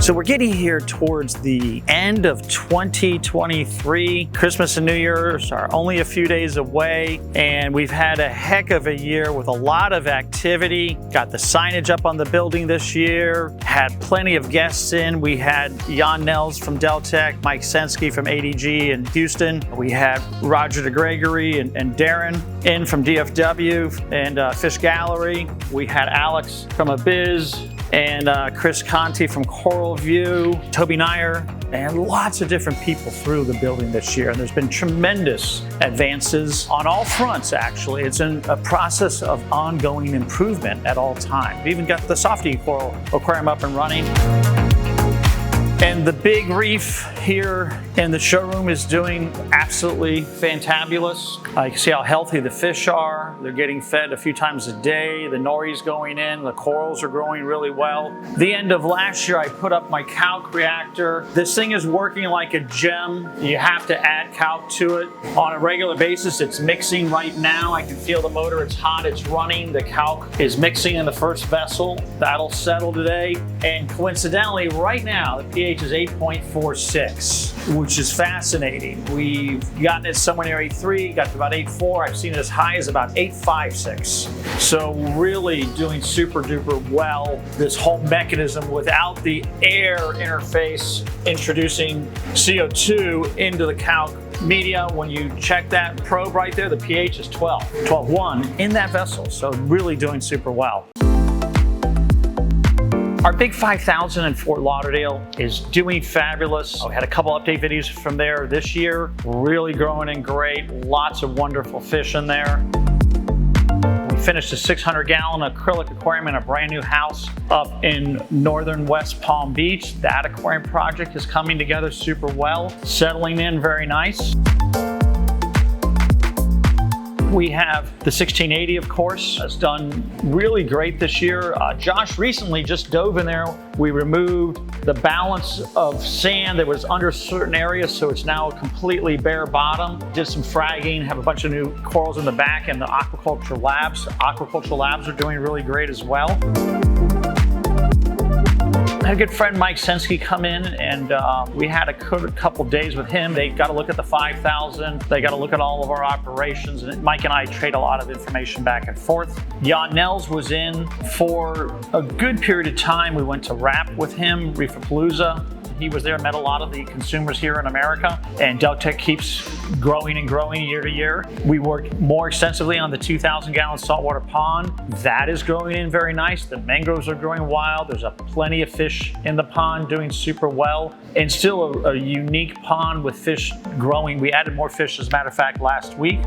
So we're getting here towards the end of 2023. Christmas and New Year's are only a few days away, and we've had a heck of a year with a lot of activity. Got the signage up on the building this year, had plenty of guests in. We had Jan Nels from DELTEC, Mike Sensky from ADG in Houston. We had Roger DeGregory and Darren in from DFW and Fish Gallery. We had Alex from Abiz and Chris Conti from Coral View, Toby Nyer, and lots of different people through the building this year. And there's been tremendous advances on all fronts, actually. It's in a process of ongoing improvement at all times. We even got the Softy Coral Aquarium up and running. And the big reef here in the showroom is doing absolutely fantabulous. You can see how healthy the fish are. They're getting fed a few times a day. The nori's going in. The corals are growing really well. The end of last year, I put up my calc reactor. This thing is working like a gem. You have to add calc to it on a regular basis. It's mixing right now. I can feel the motor. It's hot. It's running. The calc is mixing in the first vessel. That'll settle today. And coincidentally, right now, the pH is 8.46, which is fascinating. We've gotten it somewhere near 8.3, got to about 8.4. I've seen it as high as about 8.56. So really doing super duper well. This whole mechanism without the air interface, introducing CO2 into the calc media. When you check that probe right there, the pH is 12.1 in that vessel. So really doing super well. Our big 5000 in Fort Lauderdale is doing fabulous. We had a couple update videos from there this year. Really growing and great. Lots of wonderful fish in there. We finished a 600-gallon acrylic aquarium in a brand new house up in northern West Palm Beach. That aquarium project is coming together super well, settling in very nice. We have the 1680, of course, has done really great this year. Josh recently just dove in there. We removed the balance of sand that was under certain areas, so it's now a completely bare bottom. Did some fragging, have a bunch of new corals in the back, and the aquaculture labs. Aquaculture labs are doing really great as well. I had a good friend, Mike Sensky, come in, and we had a couple days with him. They got to look at the 5000. They got to look at all of our operations, and Mike and I trade a lot of information back and forth. Jan Nels was in for a good period of time. We went to RAP with him, Reef Aquaria. He was there, met a lot of the consumers here in America, and DELTEC keeps growing and growing year to year. We work more extensively on the 2,000-gallon saltwater pond. That is growing in very nice. The mangroves are growing wild. There's plenty of fish in the pond doing super well, and still a unique pond with fish growing. We added more fish, as a matter of fact, last week.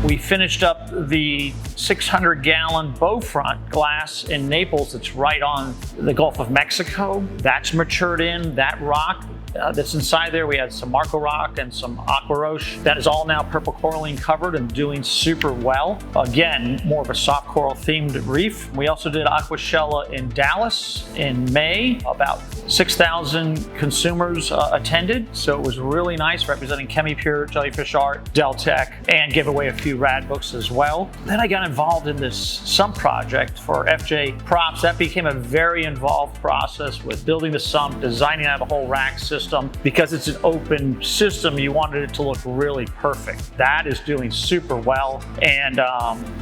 We finished up the 600-gallon Bowfront glass in Naples that's right on the Gulf of Mexico. That's matured in. That rock that's inside there, we had some Marco rock and some aqua roche. That is all now purple coralline covered and doing super well. Again, more of a soft coral themed reef. We also did Aquashella in Dallas in May. About 6,000 consumers attended, so it was really nice, representing CHEMI-PURE, Jellyfish Art, DELTEC, and gave away a few rad books as well. Then I got involved in this sump project for FJ Props. That became a very involved process with building the sump, designing out a whole rack system. Because it's an open system, you wanted it to look really perfect. That is doing super well. And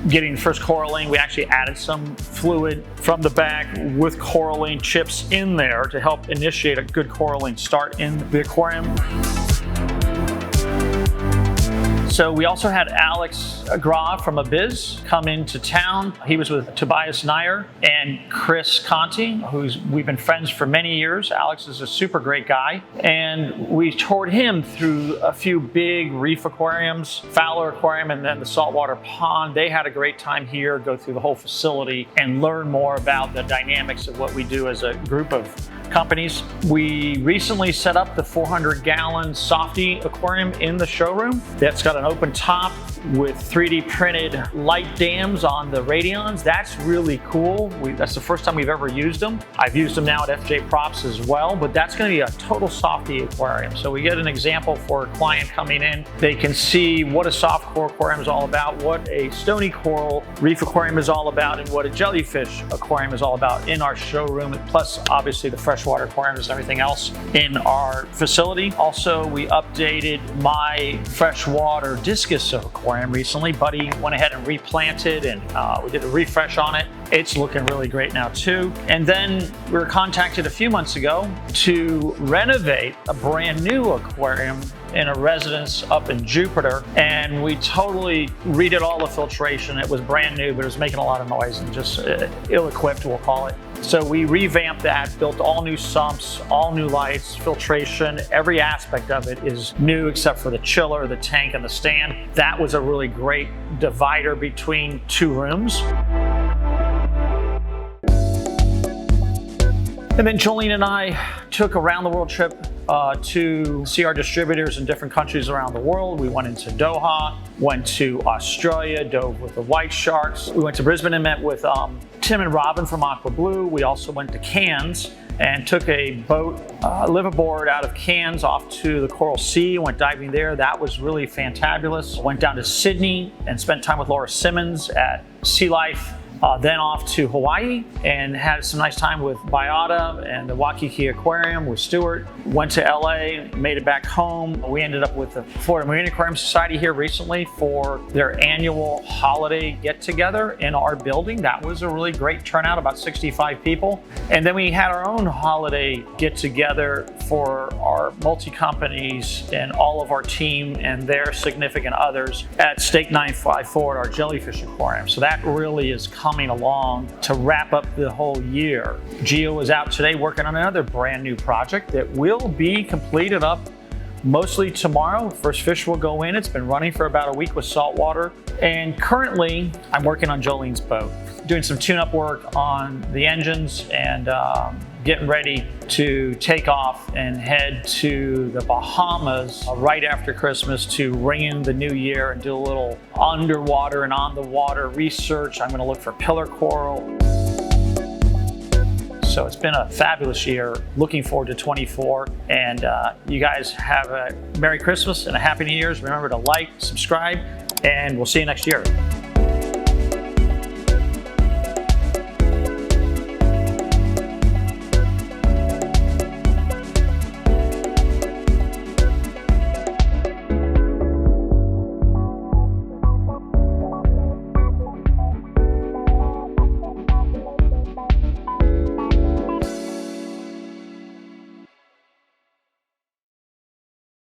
getting the first coralline, we actually added some fluid from the back with coralline chips in there to help initiate a good coralline start in the aquarium. So we also had Alex Graf from Abiz come into town. He was with Tobias Nyer and Chris Conti, we've been friends for many years. Alex is a super great guy. And we toured him through a few big reef aquariums, Fowler Aquarium, and then the saltwater pond. They had a great time here, go through the whole facility and learn more about the dynamics of what we do as a group of companies. We recently set up the 400-gallon Softy aquarium in the showroom. That's got an open top with 3 3D printed light dams on the Radions. That's really cool. That's the first time we've ever used them. I've used them now at FJ Props as well, but that's going to be a total softy aquarium. So we get an example for a client coming in. They can see what a soft core aquarium is all about, what a stony coral reef aquarium is all about, and what a jellyfish aquarium is all about in our showroom, plus obviously the freshwater aquariums and everything else in our facility. Also, we updated my freshwater discus aquarium recently. Buddy went ahead and replanted, and we did a refresh on it. It's looking really great now too. And then we were contacted a few months ago to renovate a brand new aquarium in a residence up in Jupiter, and we totally redid all the filtration. It was brand new, but it was making a lot of noise and just ill-equipped, we'll call it. So we revamped that, built all new sumps, all new lights, filtration. Every aspect of it is new except for the chiller, the tank, and the stand. That was a really great divider between two rooms. And then Jolene and I took a round the world trip to see our distributors in different countries around the world. We went into Doha, went to Australia, dove with the White Sharks. We went to Brisbane and met with Tim and Robin from Aqua Blue. We also went to Cairns and took a boat, live aboard out of Cairns off to the Coral Sea, went diving there. That was really fantabulous. Went down to Sydney and spent time with Laura Simmons at Sea Life. Then off to Hawaii and had some nice time with Biota and the Waikiki Aquarium with Stuart. Went to LA, made it back home. We ended up with the Florida Marine Aquarium Society here recently for their annual holiday get-together in our building. That was a really great turnout, about 65 people. And then we had our own holiday get-together for our multi-companies and all of our team and their significant others at Stake 954 at our Jellyfish Aquarium. So that really is coming along to wrap up the whole year. Gio is out today working on another brand new project that will be completed up mostly tomorrow. First fish will go in. It's been running for about a week with saltwater. And currently I'm working on Jolene's boat, doing some tune-up work on the engines and getting ready to take off and head to the Bahamas right after Christmas to ring in the new year and do a little underwater and on the water research. I'm going to look for pillar coral. So it's been a fabulous year. Looking forward to 24. And you guys have a Merry Christmas and a Happy New Year's. Remember to like, subscribe, and we'll see you next year.